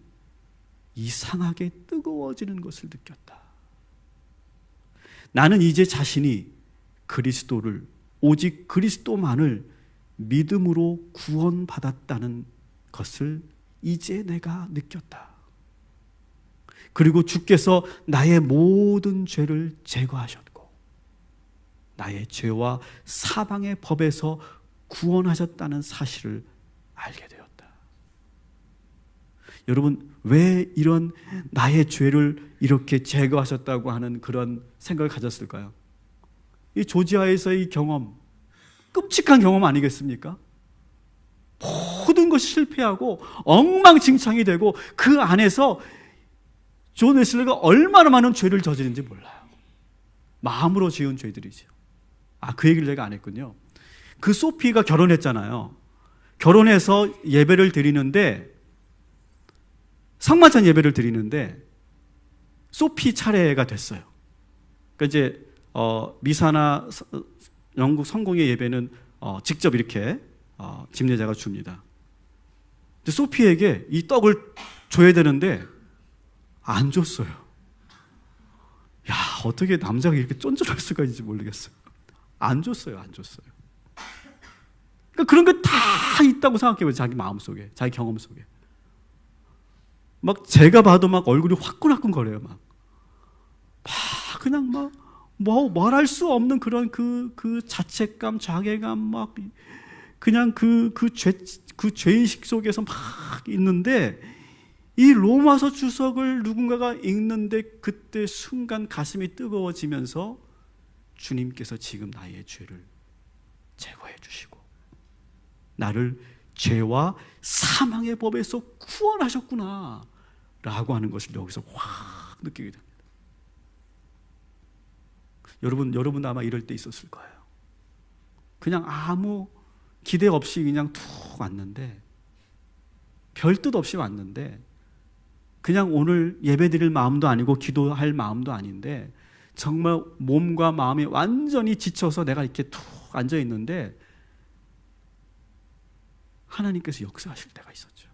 이상하게 뜨거워지는 것을 느꼈다. 나는 이제 자신이 그리스도를, 오직 그리스도만을 믿음으로 구원받았다는 것을 이제 내가 느꼈다. 그리고 주께서 나의 모든 죄를 제거하셨고 나의 죄와 사방의 법에서 구원하셨다는 사실을 알게 되었다. 여러분, 왜 이런 나의 죄를 이렇게 제거하셨다고 하는 그런 생각을 가졌을까요? 이 조지아에서의 경험, 끔찍한 경험 아니겠습니까? 모든 것이 실패하고 엉망진창이 되고 그 안에서 존 웨슬리가 얼마나 많은 죄를 저지른지 몰라요. 마음으로 지은 죄들이죠. 그 얘기를 내가 안 했군요. 그 소피가 결혼했잖아요. 결혼해서 예배를 드리는데, 성만찬 예배를 드리는데 소피 차례가 됐어요. 그러니까 이제 미사나 영국 성공의 예배는 직접 이렇게 집례자가 줍니다. 근데 소피에게 이 떡을 줘야 되는데 안 줬어요. 야, 어떻게 남자가 이렇게 쫀쫀할 수가 있는지 모르겠어요. 안 줬어요. 그러니까 그런 게 다 있다고 생각해요. 자기 마음속에, 자기 경험 속에. 막 제가 봐도 막 얼굴이 화끈화끈 거려요. 막 그냥 말할 수 없는 그런 그 자책감, 자괴감, 막 그냥 그 죄의식 속에서 막 있는데, 이 로마서 주석을 누군가가 읽는데 그때 순간 가슴이 뜨거워지면서 주님께서 지금 나의 죄를 제거해 주시고 나를 죄와 사망의 법에서 구원하셨구나 라고 하는 것을 여기서 확 느끼게 됩니다. 여러분 아마 이럴 때 있었을 거예요. 그냥 아무 기대 없이 그냥 툭 왔는데, 별 뜻 없이 왔는데, 그냥 오늘 예배 드릴 마음도 아니고 기도할 마음도 아닌데, 정말 몸과 마음이 완전히 지쳐서 내가 이렇게 툭 앉아 있는데 하나님께서 역사하실 때가 있었죠.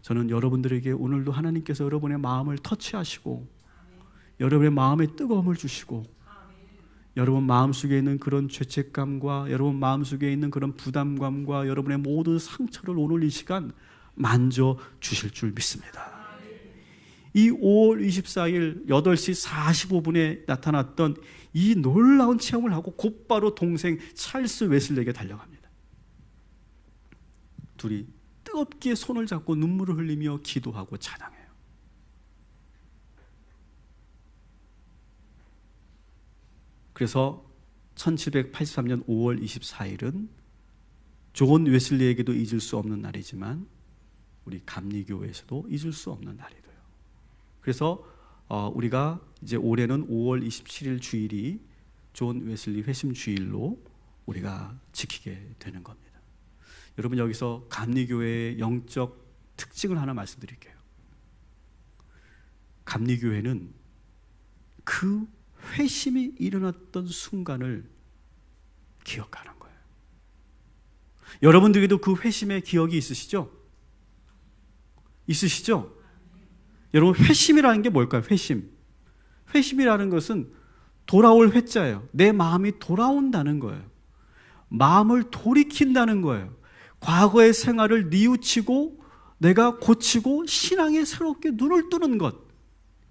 저는 여러분들에게 오늘도 하나님께서 여러분의 마음을 터치하시고 여러분의 마음에 뜨거움을 주시고 여러분 마음속에 있는 그런 죄책감과 여러분 마음속에 있는 그런 부담감과 여러분의 모든 상처를 오늘 이 시간 만져주실 줄 믿습니다. 이 5월 24일 8시 45분에 나타났던 이 놀라운 체험을 하고 곧바로 동생 찰스 웨슬리에게 달려갑니다. 둘이 뜨겁게 손을 잡고 눈물을 흘리며 기도하고 찬양해요. 그래서 1783년 5월 24일은 존 웨슬리에게도 잊을 수 없는 날이지만 우리 감리교회에서도 잊을 수 없는 날이 돼요. 그래서 우리가 이제 올해는 5월 27일 주일이 존 웨슬리 회심 주일로 우리가 지키게 되는 겁니다. 여러분, 여기서 감리교회의 영적 특징을 하나 말씀드릴게요. 감리교회는 그 회심이 일어났던 순간을 기억하는 거예요. 여러분들에게도 그 회심의 기억이 있으시죠? 있으시죠? 여러분, 회심이라는 게 뭘까요? 회심. 회심이라는 것은 돌아올 회자예요. 내 마음이 돌아온다는 거예요. 마음을 돌이킨다는 거예요. 과거의 생활을 뉘우치고 내가 고치고 신앙에 새롭게 눈을 뜨는 것.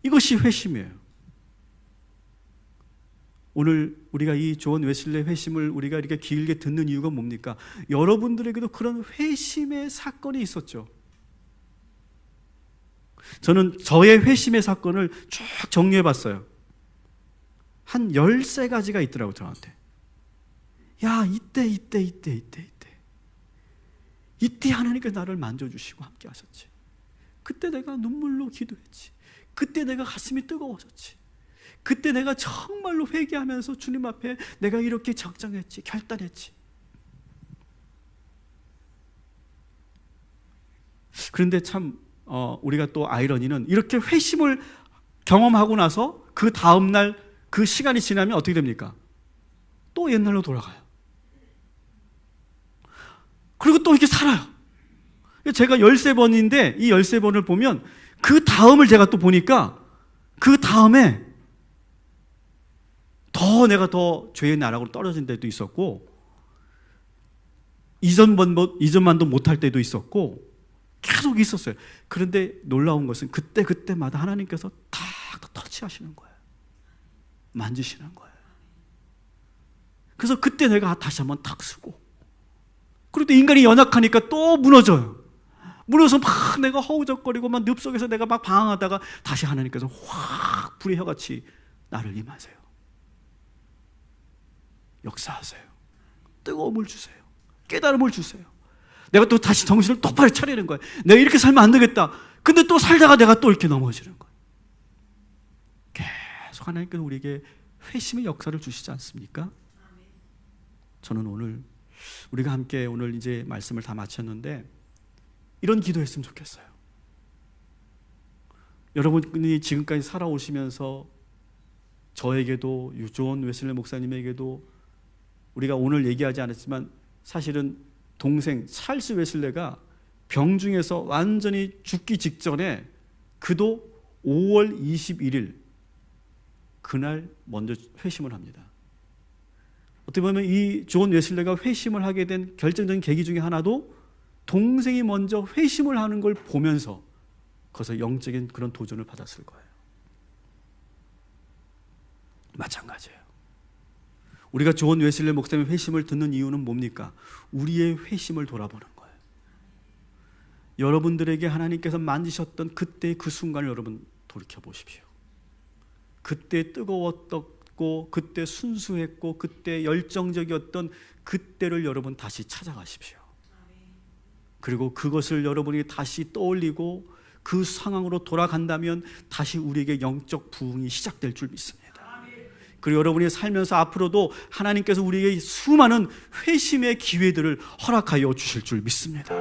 이것이 회심이에요. 오늘 우리가 이 존 웨슬리 회심을 우리가 이렇게 길게 듣는 이유가 뭡니까? 여러분들에게도 그런 회심의 사건이 있었죠. 저는 저의 회심의 사건을 쭉 정리해 봤어요. 한 13가지가 있더라고요, 저한테. 야, 이때 하나님께서 나를 만져주시고 함께 하셨지. 그때 내가 눈물로 기도했지. 그때 내가 가슴이 뜨거워졌지. 그때 내가 정말로 회개하면서 주님 앞에 내가 이렇게 작정했지, 결단했지. 그런데 참 우리가 또 아이러니는 이렇게 회심을 경험하고 나서 그 다음날 그 시간이 지나면 어떻게 됩니까? 또 옛날로 돌아가요. 그리고 또 이렇게 살아요. 제가 13번인데 이 13번을 보면 그 다음을 제가 또 보니까 그 다음에 내가 더 죄의 나락으로 떨어진 때도 있었고 이전만도 못할 때도 있었고 계속 있었어요. 그런데 놀라운 것은 그때마다 하나님께서 다 터치하시는 거예요. 만지시는 거예요. 그래서 그때 내가 다시 한번 탁 쓰고, 그리고 또 인간이 연약하니까 또 무너져요. 무너져서 막 내가 허우적거리고 막 늪속에서 내가 막 방황하다가 다시 하나님께서 확 불의 혀같이 나를 임하세요. 역사하세요. 뜨거움을 주세요. 깨달음을 주세요. 내가 또 다시 정신을 똑바로 차리는 거예요. 내가 이렇게 살면 안 되겠다. 근데 또 살다가 내가 또 이렇게 넘어지는 거예요. 계속 하나님께서 우리에게 회심의 역사를 주시지 않습니까? 저는 오늘 우리가 함께 오늘 이제 말씀을 다 마쳤는데 이런 기도했으면 좋겠어요. 여러분이 지금까지 살아오시면서 저에게도 존 웨슬리 목사님에게도 우리가 오늘 얘기하지 않았지만 사실은 동생 찰스 웨슬리가 병중에서 완전히 죽기 직전에 그도 5월 21일 그날 먼저 회심을 합니다. 어떻게 보면 이 존 웨슬리가 회심을 하게 된 결정적인 계기 중에 하나도 동생이 먼저 회심을 하는 걸 보면서 거기서 영적인 그런 도전을 받았을 거예요. 마찬가지예요. 우리가 존 웨슬리 목사님의 회심을 듣는 이유는 뭡니까? 우리의 회심을 돌아보는 거예요. 여러분들에게 하나님께서 만지셨던 그때의 그 순간을 여러분 돌이켜 보십시오. 그때 뜨거웠고 그때 순수했고 그때 열정적이었던 그때를 여러분 다시 찾아가십시오. 그리고 그것을 여러분이 다시 떠올리고 그 상황으로 돌아간다면 다시 우리에게 영적 부흥이 시작될 줄 믿습니다. 그리고 여러분이 살면서 앞으로도 하나님께서 우리에게 수많은 회심의 기회들을 허락하여 주실 줄 믿습니다.